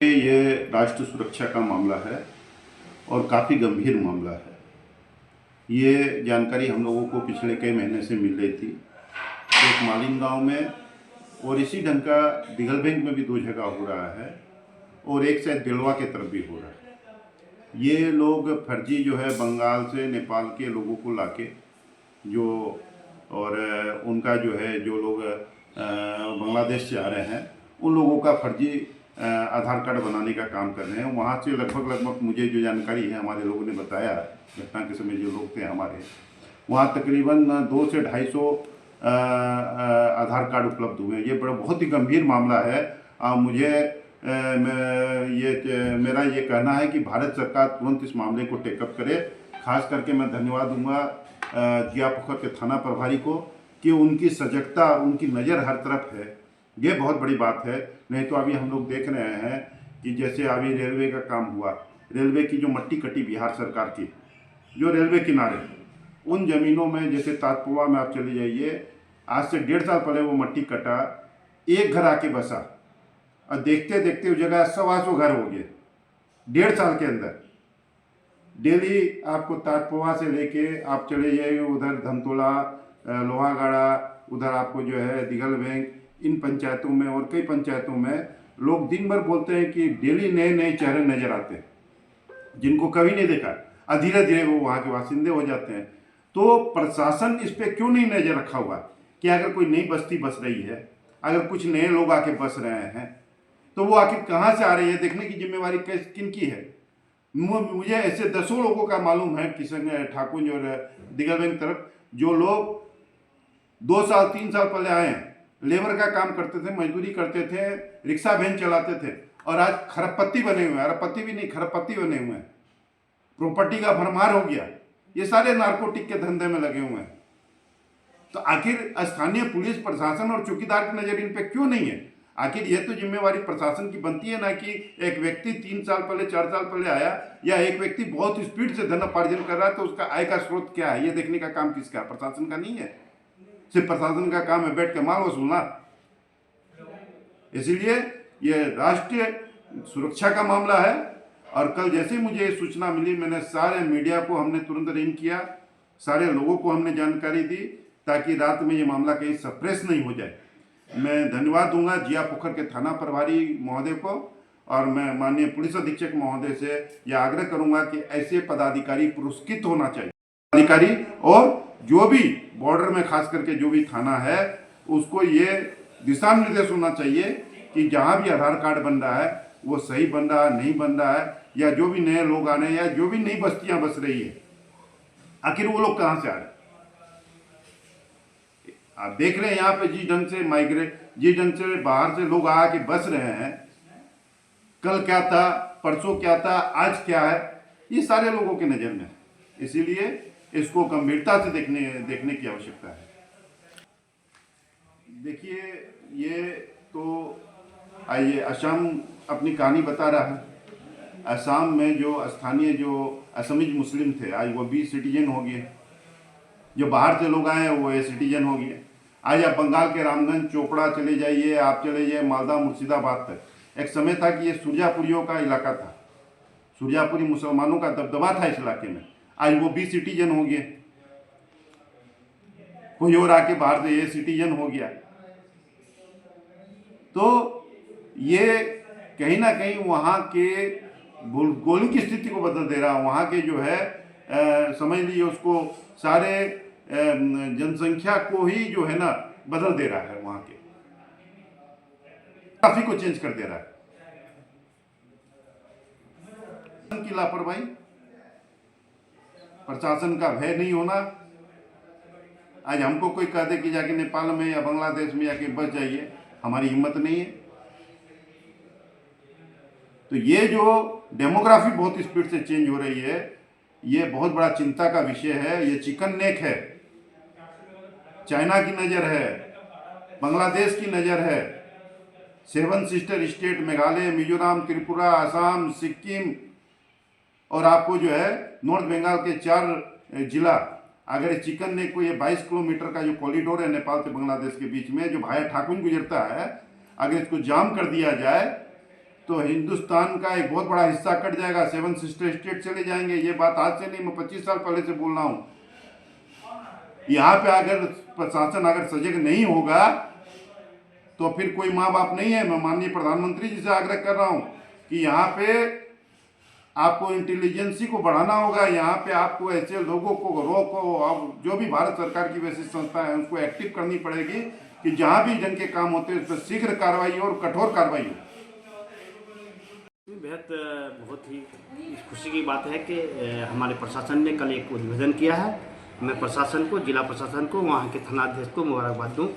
ये राष्ट्र सुरक्षा का मामला है और काफ़ी गंभीर मामला है। ये जानकारी हम लोगों को पिछले कई महीने से मिल रही थी। एक मालिन गांव में और इसी ढंग का दिघलबैंक में भी 2 जगह हो रहा है और एक शायद बेलवा के तरफ भी हो रहा है। ये लोग फर्जी जो है बंगाल से नेपाल के लोगों को लाके जो और उनका जो है जो लोग बांग्लादेश से आ रहे हैं उन लोगों का फर्जी आधार कार्ड बनाने का काम कर रहे हैं। वहाँ से लगभग मुझे जो जानकारी है हमारे लोगों ने बताया, घटना के समय जो लोग थे हमारे वहाँ तकरीबन 200 से 250 आधार कार्ड उपलब्ध हुए हैं। ये बड़ा बहुत ही गंभीर मामला है। मुझे मेरा ये कहना है कि भारत सरकार तुरंत इस मामले को टेकअप करे। खास करके मैं धन्यवाद दूंगा जियापुखर के थाना प्रभारी को कि उनकी सजगता, उनकी नज़र हर तरफ है। ये बहुत बड़ी बात है। नहीं तो अभी हम लोग देख रहे हैं कि जैसे अभी रेलवे का काम हुआ, रेलवे की जो मट्टी कटी बिहार सरकार की, जो रेलवे किनारे उन ज़मीनों में जैसे ताजपुरा में आप चले जाइए, आज से 1.5 साल पहले वो मट्टी कटा, एक घर आके बसा और देखते देखते उस जगह 125 घर हो गए 1.5 साल के अंदर। डेली आपको ताजपुरा से लेके आप चले जाइए उधर धमतोला, लोहागाड़ा, उधर आपको जो है दिघलबैंक, इन पंचायतों में और कई पंचायतों में लोग दिन भर बोलते हैं कि डेली नए नए चेहरे नजर आते हैं जिनको कभी नहीं देखा, और धीरे धीरे वो वहाँ के बासिंदे हो जाते हैं। तो प्रशासन इस पर क्यों नहीं नजर रखा हुआ कि अगर कोई नई बस्ती बस रही है, अगर कुछ नए लोग आके बस रहे हैं तो वो आखिर कहाँ से आ रही है, देखने की जिम्मेवारी किन की है। मुझे ऐसे 10 लोगों का मालूम है किशन ठाकुर और दिघलबैंक तरफ, जो लोग 2 साल 3 साल पहले आए हैं, लेबर का काम करते थे, मजदूरी करते थे, रिक्शा वैन चलाते थे और आज खरबपत्ती बने हुए हैं, अरबपत्ती भी नहीं खरबपत्ती बने हुए हैं, प्रॉपर्टी का भरमार हो गया। ये सारे नारकोटिक के धंधे में लगे हुए हैं। तो आखिर स्थानीय पुलिस प्रशासन और चौकीदार की नजर इन पे क्यों नहीं है? आखिर ये तो जिम्मेवारी प्रशासन की बनती है ना कि एक व्यक्ति 3 साल पहले 4 साल पहले आया या एक व्यक्ति बहुत स्पीड से धन उपार्जन कर रहा है तो उसका आय का स्रोत क्या है, ये देखने का काम किसका? प्रशासन का नहीं है। सिर्फ प्रशासन का काम है बैठ के माल वसूलना। इसीलिए ये राष्ट्रीय सुरक्षा का मामला है। और कल जैसे ही मुझे सूचना मिली, मैंने सारे मीडिया को हमने तुरंत रिंग किया, सारे लोगों को हमने जानकारी दी ताकि रात में ये मामला कहीं सप्रेस नहीं हो जाए। मैं धन्यवाद दूंगा जियापुखर के थाना प्रभारी महोदय को और मैं माननीय पुलिस अधीक्षक महोदय से यह आग्रह करूंगा कि ऐसे पदाधिकारी पुरस्कृत होना चाहिए। अधिकारी और जो भी बॉर्डर में खास करके जो भी थाना है उसको ये दिशा निर्देश होना चाहिए कि जहाँ भी आधार कार्ड बन रहा है वो सही बन रहा है, नहीं बन रहा है, या जो भी नए लोग आ रहे हैं या जो भी नई बस्तियां बस रही है, आखिर वो लोग कहाँ से आ रहे हैं। आप देख रहे हैं यहाँ पे जिस ढंग से जिस ढंग से बाहर से लोग आके बस रहे हैं, कल क्या था, परसों क्या था, आज क्या है, ये सारे लोगों के नजर में। इसीलिए इसको गंभीरता से देखने की आवश्यकता है। देखिए, ये तो आइए असम अपनी कहानी बता रहा है। असम में जो स्थानीय जो असमीज मुस्लिम थे आज वो भी सिटीजन हो गए, जो बाहर से लोग आए हैं वो सिटीजन हो गए। आज आप बंगाल के रामगंज, चोपड़ा चले जाइए, आप चले जाइए मालदा, मुर्शिदाबाद तक। एक समय था कि ये सुरजापुरियों का इलाका था, सुरजापुरी मुसलमानों का दबदबा था इस इलाके में। आज वो भी सिटीजन हो गए, कोई और आके बाहर से ये सिटीजन हो गया। तो ये कहीं ना कहीं वहाँ के भौगोलिक स्थिति को बदल दे रहा है। वहाँ के जो है समझ लीजिए उसको सारे जनसंख्या को ही जो है ना बदल दे रहा है, वहाँ के काफी को चेंज कर दे रहा है। की लापरवाही, प्रशासन का भय नहीं होना। आज हमको कोई कह दे कि जाके नेपाल में या बांग्लादेश में जाके बच जाइए, हमारी हिम्मत नहीं है। तो ये जो डेमोग्राफी बहुत स्पीड से चेंज हो रही है, ये बहुत बड़ा चिंता का विषय है। ये चिकन नेक है, चाइना की नज़र है, बांग्लादेश की नज़र है, 7 सिस्टर स्टेट मेघालय, मिजोरम, त्रिपुरा, असम, सिक्किम और आपको जो है नॉर्थ बंगाल के 4 जिला। अगर इस चिकन नेक को, ये 22 किलोमीटर का जो कॉरिडोर है नेपाल से बांग्लादेश के बीच में, जो भाया ठाकुर गुजरता है, अगर इसको जाम कर दिया जाए तो हिंदुस्तान का एक बहुत बड़ा हिस्सा कट जाएगा, 7 सिस्टर स्टेट चले जाएंगे। ये बात आज से नहीं, मैं 25 साल पहले से बोल रहा हूँ। यहाँ पे अगर प्रशासन अगर सजग नहीं होगा तो फिर कोई माँ बाप नहीं है। मैं माननीय प्रधानमंत्री जी से आग्रह कर रहा हूँ कि यहाँ पे आपको इंटेलिजेंसी को बढ़ाना होगा। यहाँ पे आपको ऐसे लोगों को रोको, अब जो भी भारत सरकार की वैसी संस्था है उसको एक्टिव करनी पड़ेगी कि जहाँ भी जन के काम होते हैं उस पर शीघ्र कार्रवाई और कठोर कार्रवाई हो। बेहद बहुत ही खुशी की बात है कि हमारे प्रशासन ने कल एक उद्घाटन किया है। मैं प्रशासन को, जिला प्रशासन को, वहाँ के थानाध्यक्ष को मुबारकबाद दूँ।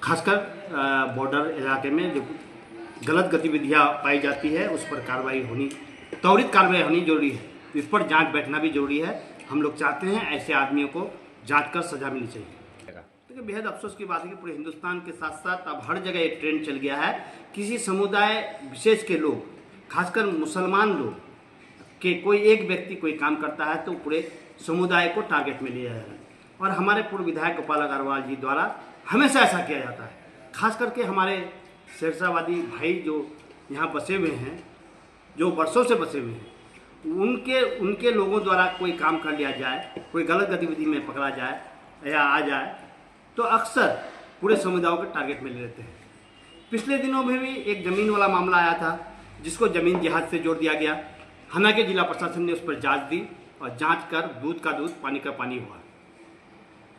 खासकर बॉर्डर इलाके में जो गलत गतिविधियाँ पाई जाती है उस पर कार्रवाई होनी, त्वरित कार्रवाई होनी जरूरी है। इस पर जांच बैठना भी जरूरी है। हम लोग चाहते हैं ऐसे आदमियों को जांच कर सजा मिलनी चाहिए। तो बेहद अफसोस की बात है कि पूरे हिंदुस्तान के साथ साथ अब हर जगह एक ट्रेंड चल गया है। किसी समुदाय विशेष के लोग, खासकर मुसलमान लोग के कोई एक व्यक्ति कोई काम करता है तो पूरे समुदाय को टारगेट में लिया जाता है। और हमारे पूर्व विधायक गोपाल अग्रवाल जी द्वारा हमेशा ऐसा किया जाता है। खास करके हमारे शेरशाहवादी भाई जो यहाँ बसे हुए हैं, जो वर्षों से बसे हुए हैं, उनके लोगों द्वारा कोई काम कर लिया जाए, कोई गलत गतिविधि में पकड़ा जाए या आ जाए तो अक्सर पूरे समुदायों के टारगेट में ले लेते हैं। पिछले दिनों में भी एक ज़मीन वाला मामला आया था जिसको ज़मीन जिहाद से जोड़ दिया गया। हालांकि जिला प्रशासन ने उस पर जांच दी और जांच कर दूध का दूध पानी का पानी हुआ।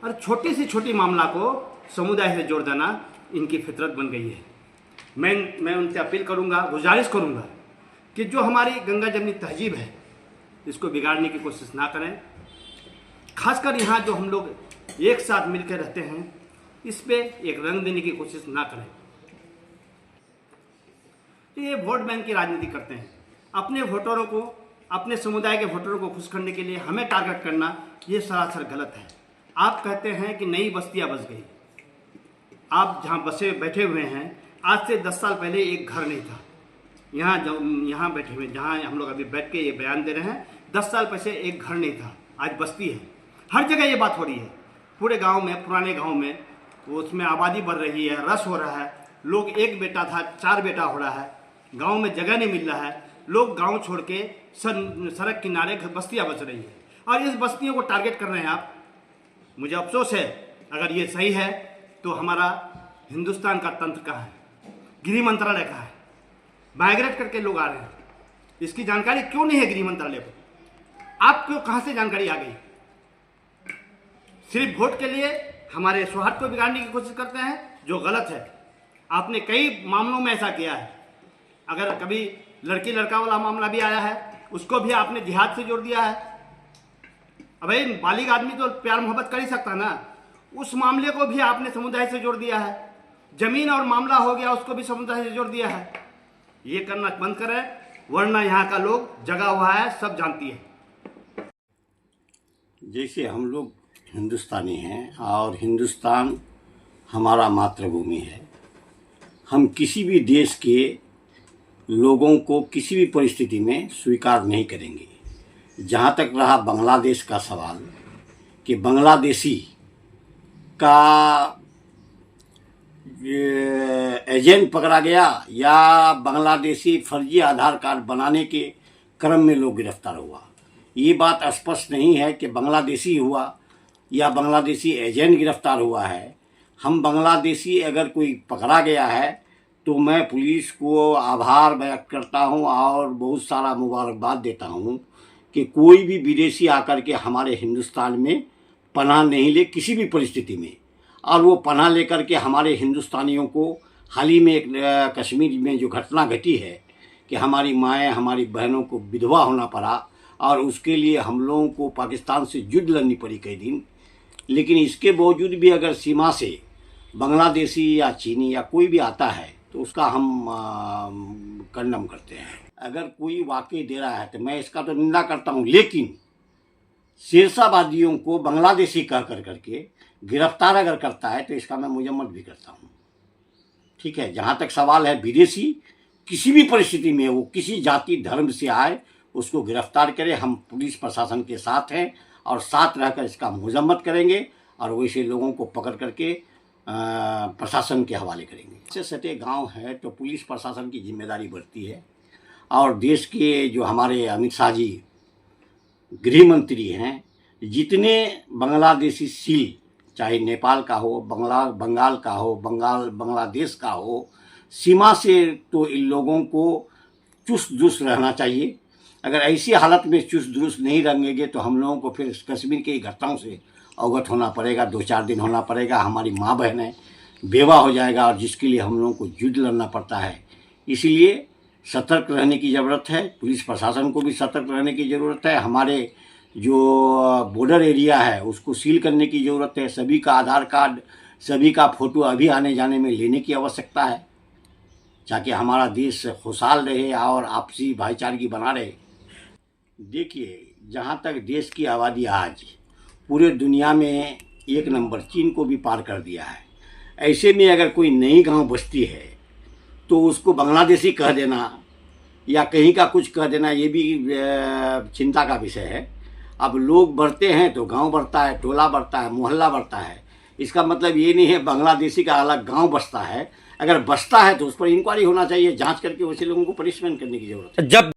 और छोटी से छोटी मामला को समुदाय से जोड़ देना इनकी फितरत बन गई है। मैं उनसे अपील करूंगा, गुजारिश करूंगा कि जो हमारी गंगा जमनी तहजीब है इसको बिगाड़ने की कोशिश ना करें। खासकर यहाँ जो हम लोग एक साथ मिलकर रहते हैं इस पे एक रंग देने की कोशिश ना करें। ये वोट बैंक की राजनीति करते हैं। अपने वोटरों को, अपने समुदाय के वोटरों को खुश करने के लिए हमें टारगेट करना ये सरासर गलत है। आप कहते हैं कि नई बस्तियां बस गई। आप जहाँ बसे बैठे हुए हैं, आज से 10 साल पहले एक घर नहीं था। यहाँ बैठे हुए, जहाँ हम लोग अभी बैठ के ये बयान दे रहे हैं, 10 साल पहले एक घर नहीं था, आज बस्ती है। हर जगह ये बात हो रही है। पूरे गांव में, पुराने गांव में, वो उसमें आबादी बढ़ रही है, रस हो रहा है। लोग एक बेटा था 4 बेटा हो रहा है। गांव में जगह नहीं मिल रहा है। लोग गांव छोड़ के सड़क किनारे बस्तियां बस रही है और इस बस्तियों को टारगेट कर रहे हैं आप। मुझे अफसोस है, अगर ये सही है तो हमारा हिंदुस्तान का तंत्र कहाँ है, गृह मंत्रालय कहाँ है? माइग्रेट करके लोग आ रहे हैं, इसकी जानकारी क्यों नहीं है गृह मंत्रालय को? आपको कहाँ से जानकारी आ गई? सिर्फ वोट के लिए हमारे सौहार्द को बिगाड़ने की कोशिश करते हैं, जो गलत है। आपने कई मामलों में ऐसा किया है। अगर कभी लड़की लड़का वाला मामला भी आया है, उसको भी आपने जिहाद से जोड़ दिया है। अब भाई बालिग आदमी तो प्यार मोहब्बत कर ही सकता ना, उस मामले को भी आपने समुदाय से जोड़ दिया है। जमीन और मामला हो गया, उसको भी समुदाय से जोड़ दिया है। ये करना बंद करें, वरना यहाँ का लोग जगा हुआ है, सब जानती है। जैसे हम लोग हिंदुस्तानी हैं और हिंदुस्तान हमारा मातृभूमि है। हम किसी भी देश के लोगों को किसी भी परिस्थिति में स्वीकार नहीं करेंगे। जहाँ तक रहा बांग्लादेश का सवाल कि बांग्लादेशी का एजेंट पकड़ा गया या बांग्लादेशी फर्जी आधार कार्ड बनाने के क्रम में लोग गिरफ्तार हुआ, ये बात स्पष्ट नहीं है कि बांग्लादेशी हुआ या बांग्लादेशी एजेंट गिरफ्तार हुआ है। हम बांग्लादेशी अगर कोई पकड़ा गया है तो मैं पुलिस को आभार व्यक्त करता हूं और बहुत सारा मुबारकबाद देता हूं कि कोई भी विदेशी आकर के हमारे हिंदुस्तान में पनाह नहीं ले किसी भी परिस्थिति में। और वो पनाह लेकर के हमारे हिंदुस्तानियों को, हाल ही में एक कश्मीर में जो घटना घटी है कि हमारी माएँ, हमारी बहनों को विधवा होना पड़ा और उसके लिए हम लोगों को पाकिस्तान से युद्ध लड़नी पड़ी कई दिन। लेकिन इसके बावजूद भी अगर सीमा से बांग्लादेशी या चीनी या कोई भी आता है तो उसका हम कंडम करते हैं। अगर कोई वाकई दे रहा है तो मैं इसका तो निंदा करता हूँ, लेकिन शेरशाहवादियों को बांग्लादेशी कह करके गिरफ्तार अगर करता है तो इसका मैं मजम्मत भी करता हूँ। ठीक है, जहाँ तक सवाल है विदेशी किसी भी परिस्थिति में वो किसी जाति धर्म से आए उसको गिरफ्तार करें। हम पुलिस प्रशासन के साथ हैं और साथ रहकर इसका मजम्मत करेंगे और वैसे लोगों को पकड़ करके प्रशासन के हवाले करेंगे। इससे सटे गांव है तो पुलिस प्रशासन की जिम्मेदारी बढ़ती है और देश के जो हमारे अमित शाह जी गृह मंत्री हैं, जितने बांग्लादेशी सील, चाहे नेपाल का हो, बंगाल का हो, बांग्लादेश का हो, सीमा से तो इन लोगों को चुस्त दुरुस्त रहना चाहिए। अगर ऐसी हालत में चुस्त दुरुस्त नहीं रहेंगे तो हम लोगों को फिर कश्मीर की घटनाओं से अवगत होना पड़ेगा, 2-4 दिन होना पड़ेगा। हमारी माँ बहनें बेवा हो जाएगा और जिसके लिए हम लोगों को युद्ध लड़ना पड़ता है। इसलिए सतर्क रहने की ज़रूरत है, पुलिस प्रशासन को भी सतर्क रहने की ज़रूरत है। हमारे जो बॉर्डर एरिया है उसको सील करने की ज़रूरत है। सभी का आधार कार्ड, सभी का फ़ोटो अभी आने जाने में लेने की आवश्यकता है, ताकि हमारा देश खुशहाल रहे और आपसी भाईचारगी बना रहे। देखिए, जहाँ तक देश की आबादी आज पूरे दुनिया में 1 नंबर, चीन को भी पार कर दिया है। ऐसे में अगर कोई नई गांव बस्ती है तो उसको बांग्लादेशी कह देना या कहीं का कुछ कह देना, ये भी चिंता का विषय है। अब लोग बढ़ते हैं तो गांव बढ़ता है, टोला बढ़ता है, मोहल्ला बढ़ता है। इसका मतलब ये नहीं है बांग्लादेशी का अलग गांव बसता है। अगर बसता है तो उस पर इंक्वायरी होना चाहिए, जांच करके वैसे लोगों को पनिशमेंट करने की जरूरत है। जब